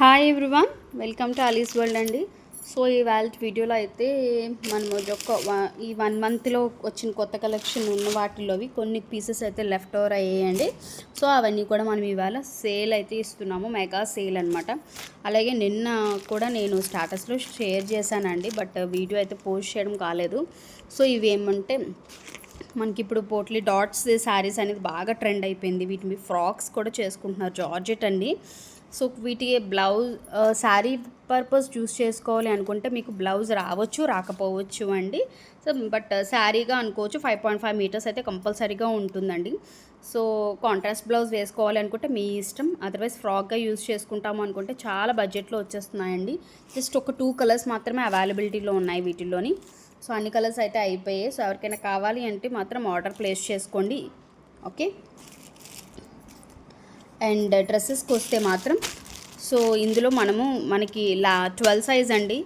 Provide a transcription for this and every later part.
Hi everyone, welcome to Alice's world అండి. So ఇవాళ వీడియోలో అయితే మనము ఈ 1 మంత్లో వచ్చిన కొత్త కలెక్షన్ ఉన్న వాటిలోవి కొన్ని పీసెస్ అయితే లెఫ్ట్ ఓవర్ అయ్యాయండి. సో అవన్నీ కూడా మనం ఇవాళ సేల్ అయితే ఇస్తున్నాము, మెగా సేల్ అనమాట. అలాగే నిన్న కూడా నేను స్టాటస్లో షేర్ చేశానండి, బట్ వీడియో అయితే పోస్ట్ చేయడం కాలేదు. సో ఇవి ఏమంటే మనకి ఇప్పుడు పోట్లీ డాట్స్ శారీస్ అనేది బాగా ట్రెండ్ అయిపోయింది. వీటిని ఫ్రాక్స్ కూడా చేసుకుంటున్నారు, జార్జెట్ అండి. సో వీటికి బ్లౌజ్ శారీ పర్పస్ చూస్ చేసుకోవాలి అనుకుంటే మీకు బ్లౌజ్ రావచ్చు, రాకపోవచ్చు అండి. సో బట్ శారీగా అనుకోవచ్చు 5.5 మీటర్స్ అయితే కంపల్సరీగా ఉంటుందండి. సో కాంట్రాస్ట్ బ్లౌజ్ వేసుకోవాలి అనుకుంటే మీ ఇష్టం, అదర్వైజ్ ఫ్రాక్గా యూజ్ చేసుకుంటాము అనుకుంటే చాలా బడ్జెట్లో వచ్చేస్తున్నాయండి. జస్ట్ ఒక 2 కలర్స్ మాత్రమే అవైలబిలిటీలో ఉన్నాయి వీటిల్లోని. సో అన్ని కలర్స్ అయితే అయిపోయాయి. సో ఎవరికైనా కావాలి అంటే మాత్రం ఆర్డర్ ప్లేస్ చేసుకోండి, ఓకే. అండ్ డ్రెస్సెస్కి వస్తే మాత్రం సో ఇందులో మనకి 12 సైజ్ అండి.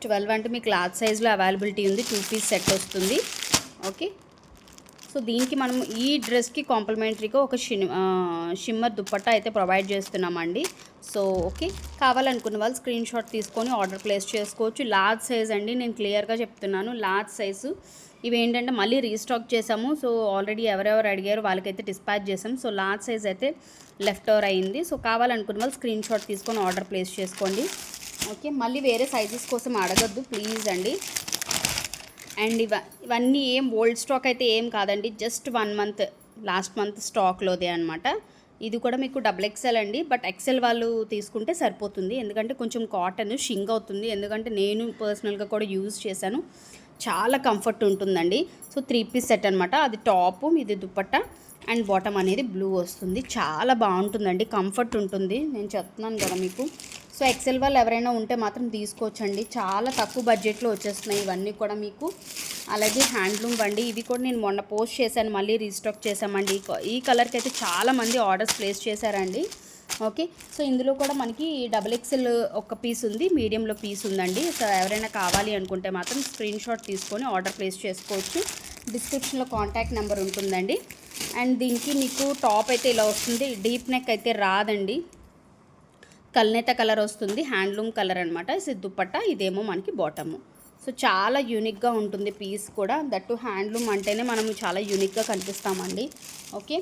12 అంటే మీకు లార్జ్ సైజ్లో అవైలబిలిటీ ఉంది. 2 పీస్ సెట్ వస్తుంది, ఓకే. సో దీనికి మనం ఈ డ్రెస్కి కాంప్లిమెంటరీగా ఒక షిమ్మర్ దుప్పట్టా అయితే ప్రొవైడ్ చేస్తున్నామండి. సో ఓకే, కావాలనుకున్న వాళ్ళు స్క్రీన్ షాట్ తీసుకొని ఆర్డర్ ప్లేస్ చేసుకోవచ్చు. లార్జ్ సైజ్ అండి, నేను క్లియర్గా చెప్తున్నాను, లార్జ్ సైజు. ఇవి ఏంటంటే మళ్ళీ రీస్టాక్ చేసాము. సో ఆల్రెడీ ఎవరెవరు అడిగారో వాళ్ళకైతే డిస్పాచ్ చేసాము. సో లార్జ్ సైజ్ అయితే లెఫ్ట్ ఓవర్ అయింది. సో కావాలనుకున్న వాళ్ళు స్క్రీన్ షాట్ తీసుకొని ఆర్డర్ ప్లేస్ చేసుకోండి, ఓకే. మళ్ళీ వేరే సైజెస్ కోసం అడగద్దు ప్లీజ్ అండి. అండ్ ఇవన్నీ ఏం ఓల్డ్ స్టాక్ అయితే ఏం కాదండి, జస్ట్ 1 మంత్ లాస్ట్ మంత్ స్టాక్లోదే అనమాట. ఇది కూడా మీకు XXL అండి, బట్ XL వాళ్ళు తీసుకుంటే సరిపోతుంది. ఎందుకంటే కొంచెం కాటన్ షింక్ అవుతుంది, ఎందుకంటే నేను పర్సనల్గా కూడా యూజ్ చేశాను, చాలా కంఫర్ట్ ఉంటుందండి. సో 3 పీస్ సెట్ అనమాట. అది టాపు, ఇది దుపట్టా అండ్ బాటమ్ అనేది బ్లూ వస్తుంది. చాలా బాగుంటుందండి, కంఫర్ట్ ఉంటుంది, నేను చెప్తున్నాను కదా మీకు. సో XL వాళ్ళు ఎవరైనా ఉంటే మాత్రం తీసుకోవచ్చండి, చాలా తక్కువ బడ్జెట్లో వచ్చేస్తున్నాయి ఇవన్నీ కూడా మీకు. అలాగే హ్యాండ్లూమ్ బండి, ఇది కూడా నేను మొన్న పోస్ట్ చేశాను, మళ్ళీ రీస్టాక్ చేశామండి. ఈ కలర్కి అయితే చాలామంది ఆర్డర్స్ ప్లేస్ చేశారండి, ఓకే. సో ఇందులో కూడా మనకి XXL ఒక పీస్ ఉంది, మీడియంలో పీస్ ఉందండి. సో ఎవరైనా కావాలి అనుకుంటే మాత్రం స్క్రీన్ షాట్ తీసుకొని ఆర్డర్ ప్లేస్ చేసుకోవచ్చు. డిస్క్రిప్షన్లో కాంటాక్ట్ నెంబర్ ఉంటుందండి. అండ్ దీనికి మీకు టాప్ అయితే ఇలా వస్తుంది, డీప్ నెక్ అయితే రాదండి, కల్నేత కలర్ వస్తుంది, హ్యాండ్లూమ్ కలర్ అనమాట. దుపట్టా ఇదేమో మనకి బాటము. సో చాలా యూనిక్గా ఉంటుంది పీస్ కూడా, దట్టు హ్యాండ్లూమ్ అంటేనే మనము చాలా యూనిక్గా కనిపిస్తామండి, ఓకే.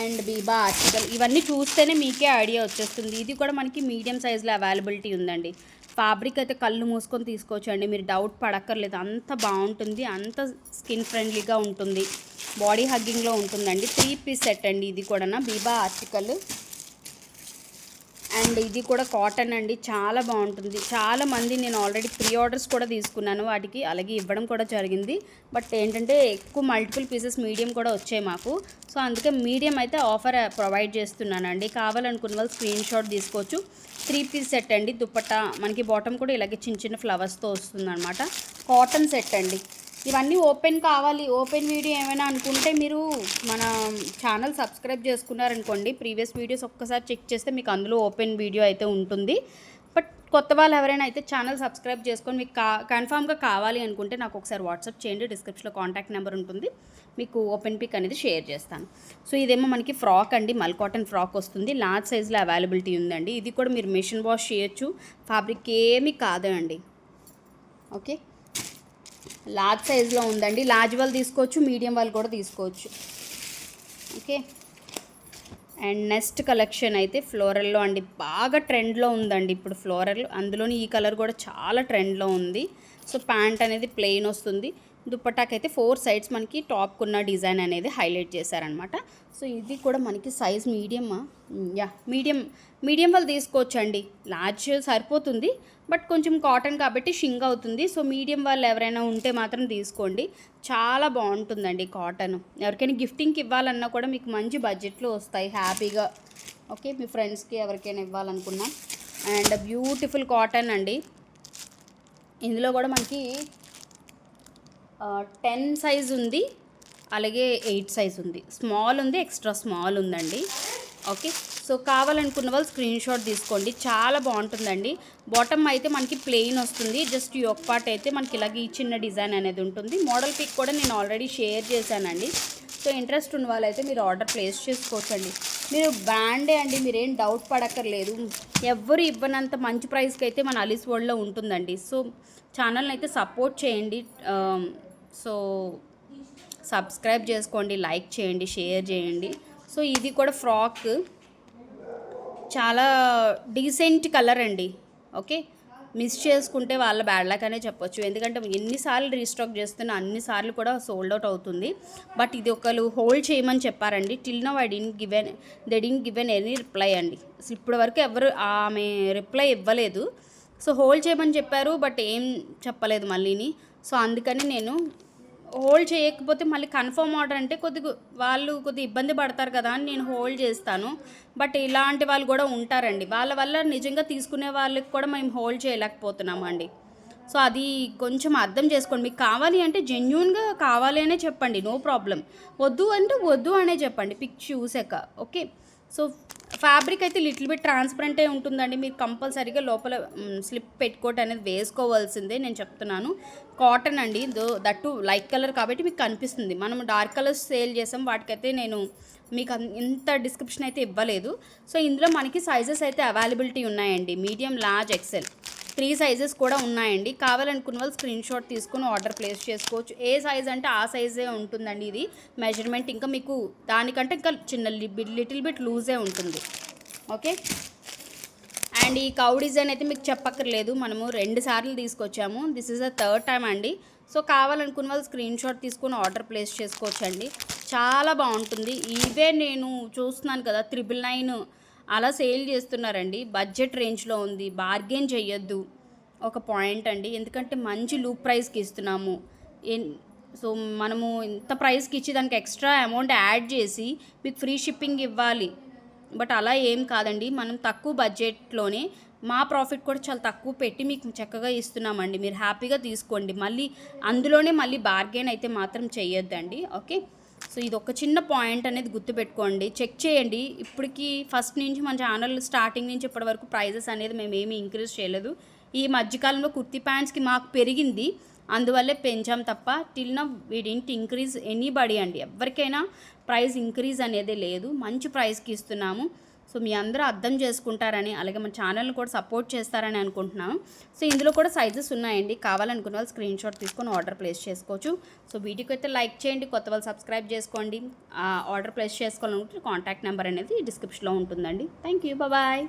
అండ్ బీబా ఆర్టికల్, ఇవన్నీ చూస్తేనే మీకే ఐడియా వచ్చేస్తుంది. ఇది కూడా మనకి మీడియం సైజులో అవైలబిలిటీ ఉందండి. ఫ్యాబ్రిక్ అయితే కళ్ళు మూసుకొని తీసుకోవచ్చు అండి, మీరు డౌట్ పడక్కర్లేదు, అంత బాగుంటుంది, అంత స్కిన్ ఫ్రెండ్లీగా ఉంటుంది, బాడీ హగ్గింగ్లో ఉంటుందండి. 3 పీస్ సెట్ అండి, ఇది కూడా బీబా ఆర్టికల్. అండ్ ఇది కూడా కాటన్ అండి, చాలా బాగుంటుంది. చాలామంది నేను ఆల్రెడీ ప్రీ ఆర్డర్స్ కూడా తీసుకున్నాను వాటికి, అలాగే ఇవ్వడం కూడా జరిగింది. బట్ ఏంటంటే ఎక్కువ మల్టిపుల్ పీసెస్ మీడియం కూడా వచ్చాయి మాకు. సో అందుకే మీడియం అయితే ఆఫర్ ప్రొవైడ్ చేస్తున్నానండి. కావాలనుకున్న వాళ్ళు స్క్రీన్ షాట్ తీసుకోవచ్చు. 3 పీస్ సెట్ అండి, దుపట్టా మనకి బాటమ్ కూడా ఇలాగే చిన్న చిన్న ఫ్లవర్స్తో వస్తుంది అనమాట. కాటన్ సెట్ అండి. ఇవన్నీ ఓపెన్ కావాలి, ఓపెన్ వీడియో ఏమైనా అనుకుంటే మీరు మన ఛానల్ సబ్స్క్రైబ్ చేసుకున్నారనుకోండి, ప్రీవియస్ వీడియోస్ ఒక్కసారి చెక్ చేస్తే మీకు అందులో ఓపెన్ వీడియో అయితే ఉంటుంది. బట్ కొత్త వాళ్ళు ఎవరైనా అయితే ఛానల్ సబ్స్క్రైబ్ చేసుకొని మీకు కన్ఫామ్గా కావాలి అనుకుంటే నాకు ఒకసారి వాట్సాప్ చేయండి, డిస్క్రిప్షన్లో కాంటాక్ట్ నెంబర్ ఉంటుంది, మీకు ఓపెన్ పిక్ అనేది షేర్ చేస్తాను. సో ఇదేమో మనకి ఫ్రాక్ అండి, మల్ కాటన్ ఫ్రాక్ వస్తుంది, లార్జ్ సైజ్లో అవైలబిలిటీ ఉందండి. ఇది కూడా మీరు మెషిన్ వాష్ చేయొచ్చు, ఫ్యాబ్రిక్ ఏమీ కాదండి, ఓకే. లార్జ్ సైజులో ఉందండి, లార్జ్ వాళ్ళు తీసుకోవచ్చు, మీడియం వాళ్ళు కూడా తీసుకోవచ్చు, ఓకే. అండ్ నెక్స్ట్ కలెక్షన్ అయితే ఫ్లోరల్లో అండి, బాగా ట్రెండ్లో ఉందండి ఇప్పుడు ఫ్లోరల్, అందులోని ఈ కలర్ కూడా చాలా ట్రెండ్లో ఉంది. సో ప్యాంట్ అనేది ప్లెయిన్ వస్తుంది, దుపట్టాకైతే 4 సైడ్స్ మనకి టాప్కున్న డిజైన్ అనేది హైలైట్ చేశారనమాట. సో ఇది కూడా మనకి సైజ్ మీడియమా, మీడియం వాళ్ళు తీసుకోవచ్చు అండి, లార్జ్ సరిపోతుంది, బట్ కొంచెం కాటన్ కాబట్టి షింక్ అవుతుంది. సో మీడియం వాళ్ళు ఎవరైనా ఉంటే మాత్రం తీసుకోండి, చాలా బాగుంటుందండి కాటన్. ఎవరికైనా గిఫ్టింగ్కి ఇవ్వాలన్నా కూడా మీకు మంచి బడ్జెట్లో వస్తాయి హ్యాపీగా, ఓకే. మీ ఫ్రెండ్స్కి ఎవరికైనా ఇవ్వాలనుకున్నా. అండ్ బ్యూటిఫుల్ కాటన్ అండి, ఇందులో కూడా మనకి 10 సైజ్ ఉంది, అలాగే 8 సైజ్ ఉంది, స్మాల్ ఉంది, ఎక్స్ట్రా స్మాల్ ఉందండి, ఓకే. సో కావాలనుకున్న వాళ్ళు స్క్రీన్ షాట్ తీసుకోండి, చాలా బాగుంటుందండి. బాటమ్ అయితే మనకి ప్లెయిన్ వస్తుంది, జస్ట్ ఈ ఒక పార్ట్ అయితే మనకి ఇలాగ ఈ చిన్న డిజైన్ అనేది ఉంటుంది. మోడల్ పిక్ కూడా నేను ఆల్రెడీ షేర్ చేశానండి. సో ఇంట్రెస్ట్ ఉన్న వాళ్ళైతే మీరు ఆర్డర్ ప్లేస్ చేసుకోవచ్చండి. మీరు బ్రాండే అండి, మీరేం డౌట్ పడక్కర్లేదు. ఎవ్వరు ఇవ్వనంత మంచి ప్రైస్కి అయితే మన అలీస్ వరల్డ్లో ఉంటుందండి. సో ఛానల్ని అయితే సపోర్ట్ చేయండి. సో సబ్స్క్రైబ్ చేసుకోండి, లైక్ చేయండి, షేర్ చేయండి. సో ఇది కూడా ఫ్రాక్, చాలా డీసెంట్ కలర్ అండి. ఓకే, మిస్ చేసుకుంటే వాళ్ళ బ్యాడ్ లక్ అనే చెప్పొచ్చు. ఎందుకంటే ఎన్నిసార్లు రీస్టాక్ చేస్తున్నా అన్నిసార్లు కూడా సోల్డ్ అవుట్ అవుతుంది. బట్ ఇది ఒకరు హోల్డ్ చేయమని చెప్పారండి. Till now they didn't given any reply అండి. అసలు ఇప్పటి వరకు ఎవరు ఆమె రిప్లై ఇవ్వలేదు. సో హోల్డ్ చేయమని చెప్పారు, బట్ ఏం చెప్పలేదు మళ్ళీని. సో అందుకని నేను హోల్డ్ చేయకపోతే మళ్ళీ కన్ఫర్మ్ ఆర్డర్ అంటే వాళ్ళు కొద్దిగా ఇబ్బంది పడతారు కదా అని నేను హోల్డ్ చేస్తాను. బట్ ఇలాంటి వాళ్ళు కూడా ఉంటారండి, వాళ్ళ వల్ల నిజంగా తీసుకునే వాళ్ళకి కూడా మేము హోల్డ్ చేయలేకపోతున్నామండి. సో అది కొంచెం అర్థం చేసుకోండి. మీకు కావాలి అంటే జెన్యూన్గా కావాలి అనే చెప్పండి, నో ప్రాబ్లం. వద్దు అంటే వద్దు అనే చెప్పండి పిక్ చూసాక. ఓకే, సో ఫ్యాబ్రిక్ అయితే లిటిల్ బిట్ ట్రాన్స్పరెంటే ఉంటుందండి. మీరు కంపల్సరీగా లోపల స్లిప్ పెట్టుకోవటం అనేది వేసుకోవాల్సిందే, నేను చెప్తున్నాను. కాటన్ అండి, దట్టు లైట్ కలర్ కాబట్టి మీకు కనిపిస్తుంది. మనం డార్క్ కలర్స్ సేల్ చేసాం, వాటికైతే నేను మీకు ఇంత డిస్క్రిప్షన్ అయితే ఇవ్వలేదు. సో ఇందులో మనకి సైజెస్ అయితే అవైలబిలిటీ ఉన్నాయండి. మీడియం, లార్జ్, ఎక్సెల్ 3 సైజెస్ కూడా ఉన్నాయండి. కావాలనుకున్న వాళ్ళు స్క్రీన్ షాట్ తీసుకుని ఆర్డర్ ప్లేస్ చేసుకోవచ్చు. ఏ సైజ్ అంటే ఆ సైజే ఉంటుందండి. ఇది మెజర్మెంట్ ఇంకా మీకు దానికంటే ఇంకా చిన్న లిటిల్ బిట్ లూజే ఉంటుంది. ఓకే, అండ్ ఈ కౌ డిజైన్ అయితే మీకు చెప్పక్కర్లేదు, మనము 2 సార్లు తీసుకొచ్చాము. This is the 3rd time అండి. సో కావాలనుకున్న వాళ్ళు స్క్రీన్ షాట్ తీసుకుని ఆర్డర్ ప్లేస్ చేసుకోవచ్చండి. చాలా బాగుంటుంది. ఇవే నేను చూస్తున్నాను కదా 999 అలా సేల్ చేస్తున్నారండి. బడ్జెట్ రేంజ్లో ఉంది, బార్గెన్ చెయ్యొద్దు ఒక పాయింట్ అండి. ఎందుకంటే మంచి లూప్ ప్రైస్కి ఇస్తున్నాము. సో మనము ఇంత ప్రైస్కి ఇచ్చి దానికి ఎక్స్ట్రా అమౌంట్ యాడ్ చేసి మీకు ఫ్రీ షిప్పింగ్ ఇవ్వాలి. బట్ అలా ఏం కాదండి, మనం తక్కువ బడ్జెట్లోనే మా ప్రాఫిట్ కూడా చాలా తక్కువ పెట్టి మీకు చక్కగా ఇస్తున్నామండి. మీరు హ్యాపీగా తీసుకోండి. అందులోనే మళ్ళీ బార్గెన్ అయితే మాత్రం చెయ్యొద్దండి. ఓకే, సో ఇది ఒక చిన్న పాయింట్ అనేది గుర్తుపెట్టుకోండి, చెక్ చేయండి. ఇప్పటికి ఫస్ట్ నుంచి మన ఛానల్ స్టార్టింగ్ నుంచి ఇప్పటి వరకు ప్రైజెస్ అనేది మేము ఏమీ ఇంక్రీజ్ చేయలేదు. ఈ మధ్యకాలంలో కుర్తీ ప్యాంట్స్కి మాకు పెరిగింది, అందువల్లే పెంచాం తప్ప till now we didn't increase anybody అండి. ఎవరికైనా ప్రైస్ ఇంక్రీజ్ అనేది లేదు, మంచి ప్రైస్కి ఇస్తున్నాము. సో మీ అందరూ అర్థం చేసుకుంటారని, అలాగే మన ఛానల్ని కూడా సపోర్ట్ చేస్తారని అనుకుంటున్నాము. సో ఇందులో కూడా సైజెస్ ఉన్నాయండి. కావాలనుకున్న వాళ్ళు స్క్రీన్ షాట్ తీసుకొని ఆర్డర్ ప్లేస్ చేసుకోవచ్చు. సో వీడియోకి అయితే లైక్ చేయండి, కొత్త వాళ్ళు సబ్స్క్రైబ్ చేసుకోండి. ఆర్డర్ ప్లేస్ చేసుకోవాలనుకుంటే కాంటాక్ట్ నెంబర్ అనేది డిస్క్రిప్షన్లో ఉంటుందండి. Thank you, bye.